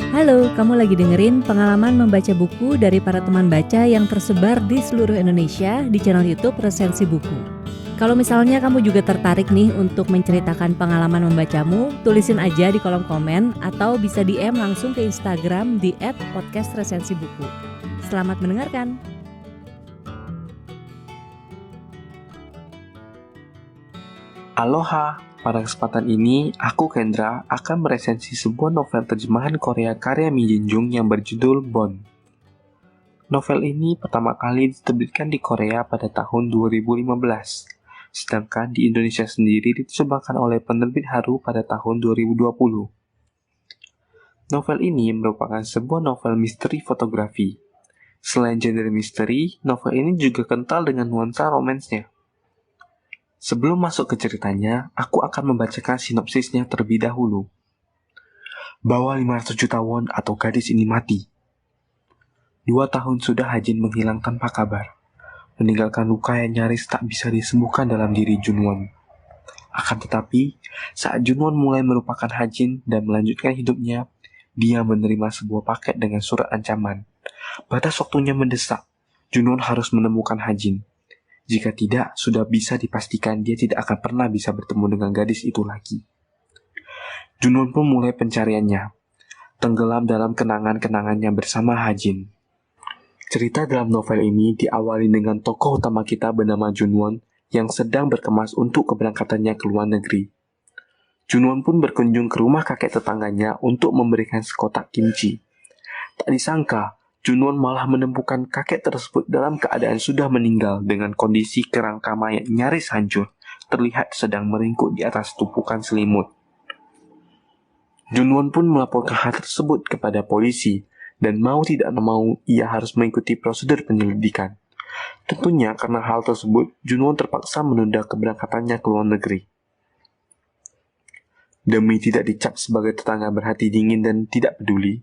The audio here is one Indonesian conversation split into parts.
Halo, kamu lagi dengerin pengalaman membaca buku dari para teman baca yang tersebar di seluruh Indonesia di channel YouTube Resensi Buku. Kalau misalnya kamu juga tertarik nih untuk menceritakan pengalaman membacamu, tulisin aja di kolom komen atau bisa DM langsung ke Instagram di @podcastresensibuku. Selamat mendengarkan. Aloha, pada kesempatan ini aku Kendra akan meresensi sebuah novel terjemahan Korea karya Mi Jin-jung yang berjudul Bond. Novel ini pertama kali diterbitkan di Korea pada tahun 2015, sedangkan di Indonesia sendiri diterjemahkan oleh penerbit Haru pada tahun 2020. Novel ini merupakan sebuah novel misteri fotografi. Selain genre misteri, novel ini juga kental dengan nuansa romansnya. Sebelum masuk ke ceritanya, aku akan membacakan sinopsisnya terlebih dahulu. Bahwa 500 juta won atau gadis ini mati. 2 tahun sudah Hajin menghilang tanpa kabar, meninggalkan luka yang nyaris tak bisa disembuhkan dalam diri Junwon. Akan tetapi, saat Junwon mulai melupakan Hajin dan melanjutkan hidupnya, dia menerima sebuah paket dengan surat ancaman. Batas waktunya mendesak, Junwon harus menemukan Hajin. Jika tidak, sudah bisa dipastikan dia tidak akan pernah bisa bertemu dengan gadis itu lagi. Junwon pun mulai pencariannya, tenggelam dalam kenangan-kenangannya bersama Hajin. Cerita dalam novel ini diawali dengan tokoh utama kita bernama Junwon yang sedang berkemas untuk keberangkatannya ke luar negeri. Junwon pun berkunjung ke rumah kakek tetangganya untuk memberikan sekotak kimchi. Tak disangka, Junwon malah menemukan kakek tersebut dalam keadaan sudah meninggal dengan kondisi kerangka mayat nyaris hancur, terlihat sedang meringkuk di atas tumpukan selimut. Junwon pun melaporkan hal tersebut kepada polisi, dan mau tidak mau ia harus mengikuti prosedur penyelidikan. Tentunya karena hal tersebut, Junwon terpaksa menunda keberangkatannya ke luar negeri. Demi tidak dicap sebagai tetangga berhati dingin dan tidak peduli,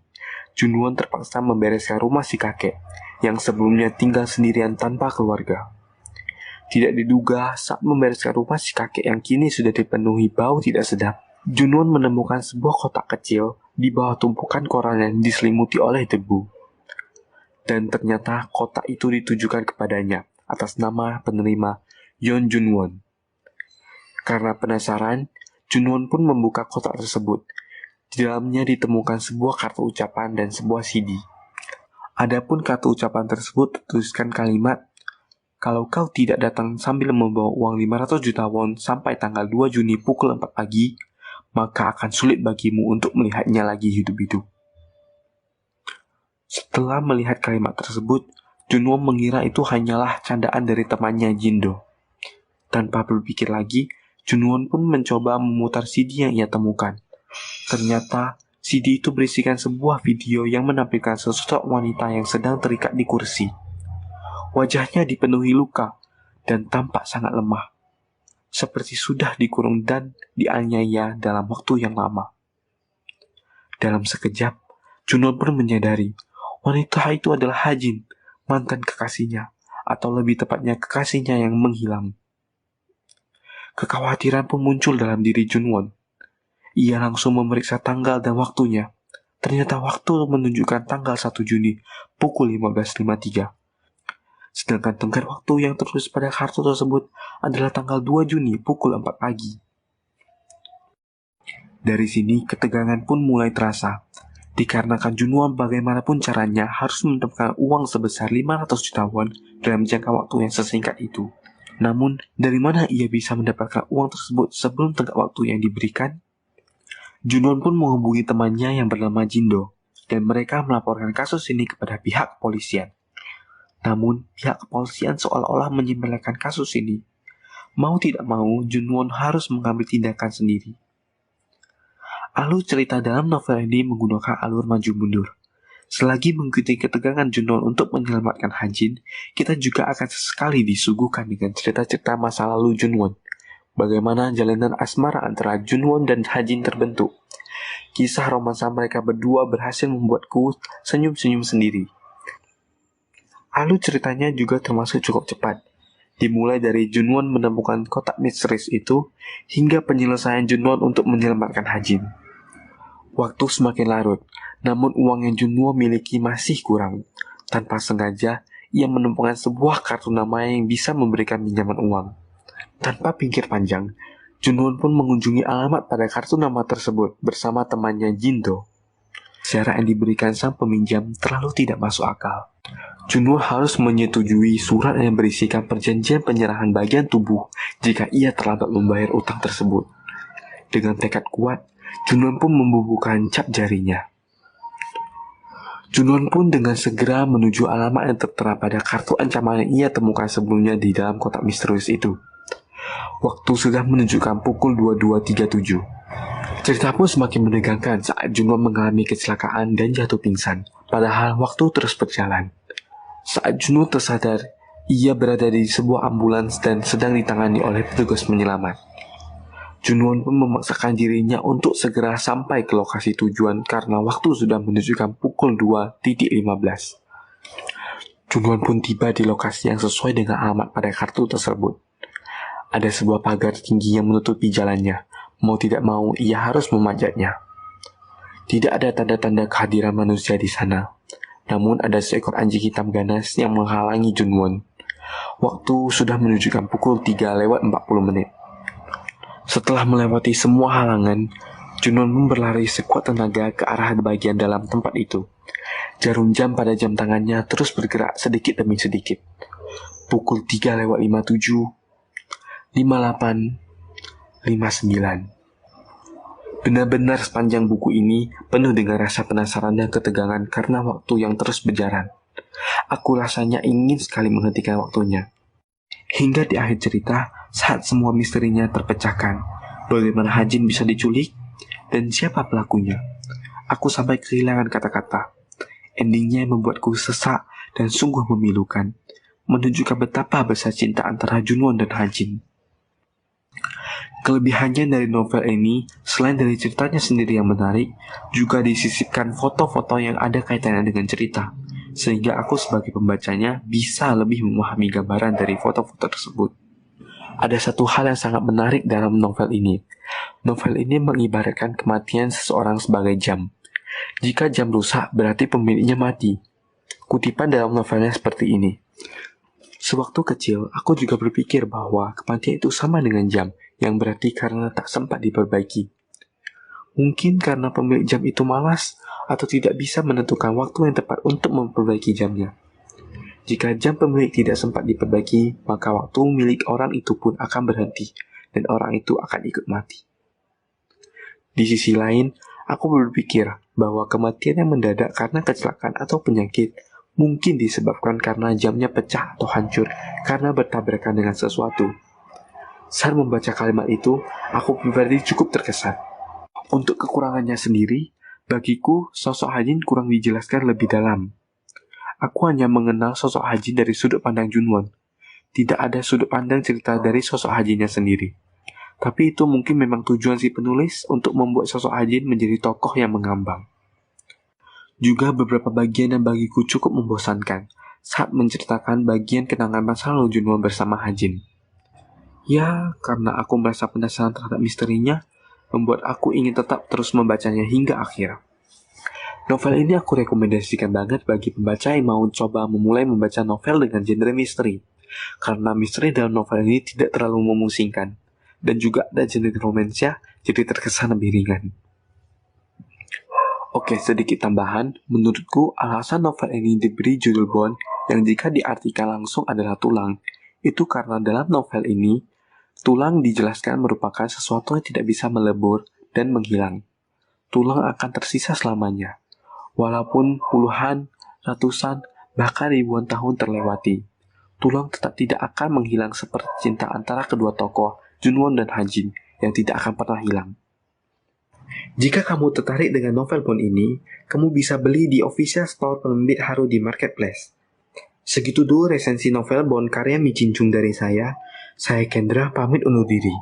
Junwon terpaksa membereskan rumah si kakek yang sebelumnya tinggal sendirian tanpa keluarga. Tidak diduga saat membereskan rumah si kakek yang kini sudah dipenuhi bau tidak sedap, Junwon menemukan sebuah kotak kecil di bawah tumpukan koran yang diselimuti oleh debu. Dan ternyata kotak itu ditujukan kepadanya atas nama penerima Yeon Junwon. Karena penasaran, Junwon pun membuka kotak tersebut. Di dalamnya ditemukan sebuah kartu ucapan dan sebuah CD. Adapun kartu ucapan tersebut tertuliskan kalimat, "Kalau kau tidak datang sambil membawa uang 500 juta won sampai tanggal 2 Juni pukul 4 pagi, maka akan sulit bagimu untuk melihatnya lagi hidup-hidup." Setelah melihat kalimat tersebut, Junwon mengira itu hanyalah candaan dari temannya Jindo. Tanpa berpikir lagi, Junwon pun mencoba memutar CD yang ia temukan. Ternyata, CD itu berisikan sebuah video yang menampilkan sosok wanita yang sedang terikat di kursi. Wajahnya dipenuhi luka dan tampak sangat lemah, seperti sudah dikurung dan dianiaya dalam waktu yang lama. Dalam sekejap, Junwon pun menyadari wanita itu adalah Hajin, mantan kekasihnya, atau lebih tepatnya kekasihnya yang menghilang. Kekhawatiran pun muncul dalam diri Junwon. Ia langsung memeriksa tanggal dan waktunya. Ternyata waktu menunjukkan tanggal 1 Juni pukul 15.53. Sedangkan tenggat waktu yang tertulis pada kartu tersebut adalah tanggal 2 Juni pukul 4 pagi. Dari sini ketegangan pun mulai terasa. Dikarenakan Junwon bagaimanapun caranya harus mendapatkan uang sebesar 500 juta won dalam jangka waktu yang sesingkat itu. Namun, dari mana ia bisa mendapatkan uang tersebut sebelum tenggat waktu yang diberikan? Junwon pun menghubungi temannya yang bernama Jindo, dan mereka melaporkan kasus ini kepada pihak kepolisian. Namun, pihak kepolisian seolah-olah menyepelekan kasus ini. Mau tidak mau, Junwon harus mengambil tindakan sendiri. Alur cerita dalam novel ini menggunakan alur maju mundur. Selagi mengikuti ketegangan Junwon untuk menyelamatkan Hajin, kita juga akan sesekali disuguhkan dengan cerita-cerita masa lalu Junwon. Bagaimana jalinan asmara antara Junwon dan Hajin terbentuk. Kisah romansa mereka berdua berhasil membuatku senyum-senyum sendiri. Alur ceritanya juga termasuk cukup cepat. Dimulai dari Junwon menemukan kotak misterius itu, hingga penyelesaian Junwon untuk menyelamatkan Hajin. Waktu semakin larut, namun uang yang Junwon miliki masih kurang. Tanpa sengaja, ia menemukan sebuah kartu nama yang bisa memberikan pinjaman uang. Tanpa pikir panjang, Junwon pun mengunjungi alamat pada kartu nama tersebut bersama temannya Jindo. Syarat yang diberikan sang peminjam terlalu tidak masuk akal. Junwon harus menyetujui surat yang berisikan perjanjian penyerahan bagian tubuh jika ia terlambat membayar utang tersebut. Dengan tekad kuat, Junwon pun membubuhkan cap jarinya. Junwon pun dengan segera menuju alamat yang tertera pada kartu ancaman yang ia temukan sebelumnya di dalam kotak misterius itu. Waktu sudah menunjukkan pukul 22.37. Cerita pun semakin menegangkan saat Junwon mengalami kecelakaan dan jatuh pingsan, padahal waktu terus berjalan. Saat Junwon tersadar, ia berada di sebuah ambulans dan sedang ditangani oleh petugas penyelamat. Junwon pun memaksakan dirinya untuk segera sampai ke lokasi tujuan karena waktu sudah menunjukkan pukul 2.15. Junwon pun tiba di lokasi yang sesuai dengan alamat pada kartu tersebut. Ada sebuah pagar tinggi yang menutupi jalannya. Mau tidak mau, ia harus memanjatnya. Tidak ada tanda-tanda kehadiran manusia di sana. Namun ada seekor anjing hitam ganas yang menghalangi Junwon. Waktu sudah menunjukkan pukul 3:40. Setelah melewati semua halangan, Junwon pun berlari sekuat tenaga ke arah bagian dalam tempat itu. Jarum jam pada jam tangannya terus bergerak sedikit demi sedikit. Pukul 3:57, 58, 59. Benar-benar sepanjang buku ini penuh dengan rasa penasaran dan ketegangan karena waktu yang terus berjalan. Aku rasanya ingin sekali menghentikan waktunya. Hingga di akhir cerita, saat semua misterinya terpecahkan, bagaimana Hajin bisa diculik, dan siapa pelakunya. Aku sampai kehilangan kata-kata. Endingnya membuatku sesak dan sungguh memilukan, menunjukkan betapa besar cinta antara Junwon dan Hajin. Kelebihannya dari novel ini, selain dari ceritanya sendiri yang menarik, juga disisipkan foto-foto yang ada kaitannya dengan cerita, sehingga aku sebagai pembacanya bisa lebih memahami gambaran dari foto-foto tersebut. Ada satu hal yang sangat menarik dalam novel ini. Novel ini mengibaratkan kematian seseorang sebagai jam. Jika jam rusak, berarti pemiliknya mati. Kutipan dalam novelnya seperti ini. Sewaktu kecil, aku juga berpikir bahwa kematian itu sama dengan jam, yang berarti karena tak sempat diperbaiki. Mungkin karena pemilik jam itu malas, atau tidak bisa menentukan waktu yang tepat untuk memperbaiki jamnya. Jika jam pemilik tidak sempat diperbaiki, maka waktu milik orang itu pun akan berhenti, dan orang itu akan ikut mati. Di sisi lain, aku berpikir bahwa kematian yang mendadak karena kecelakaan atau penyakit mungkin disebabkan karena jamnya pecah atau hancur karena bertabrakan dengan sesuatu. Saat membaca kalimat itu, aku pribadi cukup terkesan. Untuk kekurangannya sendiri, bagiku sosok Hajin kurang dijelaskan lebih dalam. Aku hanya mengenal sosok Hajin dari sudut pandang Junwon. Tidak ada sudut pandang cerita dari sosok Hajinnya sendiri. Tapi itu mungkin memang tujuan si penulis untuk membuat sosok Hajin menjadi tokoh yang mengambang. Juga beberapa bagian yang bagiku cukup membosankan saat menceritakan bagian kenangan masa lalu Junwon bersama Hajin. Ya, karena aku merasa penasaran terhadap misterinya, membuat aku ingin tetap terus membacanya hingga akhir. Novel ini aku rekomendasikan banget bagi pembaca yang mau coba memulai membaca novel dengan genre misteri, karena misteri dalam novel ini tidak terlalu memusingkan, dan juga ada genre romansnya, jadi terkesan lebih ringan. Oke, sedikit tambahan, menurutku alasan novel ini diberi judul Bone yang jika diartikan langsung adalah tulang, itu karena dalam novel ini, tulang dijelaskan merupakan sesuatu yang tidak bisa melebur dan menghilang. Tulang akan tersisa selamanya, walaupun puluhan, ratusan, bahkan ribuan tahun terlewati. Tulang tetap tidak akan menghilang seperti cinta antara kedua tokoh, Junwon dan Hajin, yang tidak akan pernah hilang. Jika kamu tertarik dengan novel Bone ini, kamu bisa beli di official store penerbit Haru di Marketplace. Segitu dulu resensi novel Bone karya Mi Jin Chung dari saya. Saya Kendra pamit undur diri.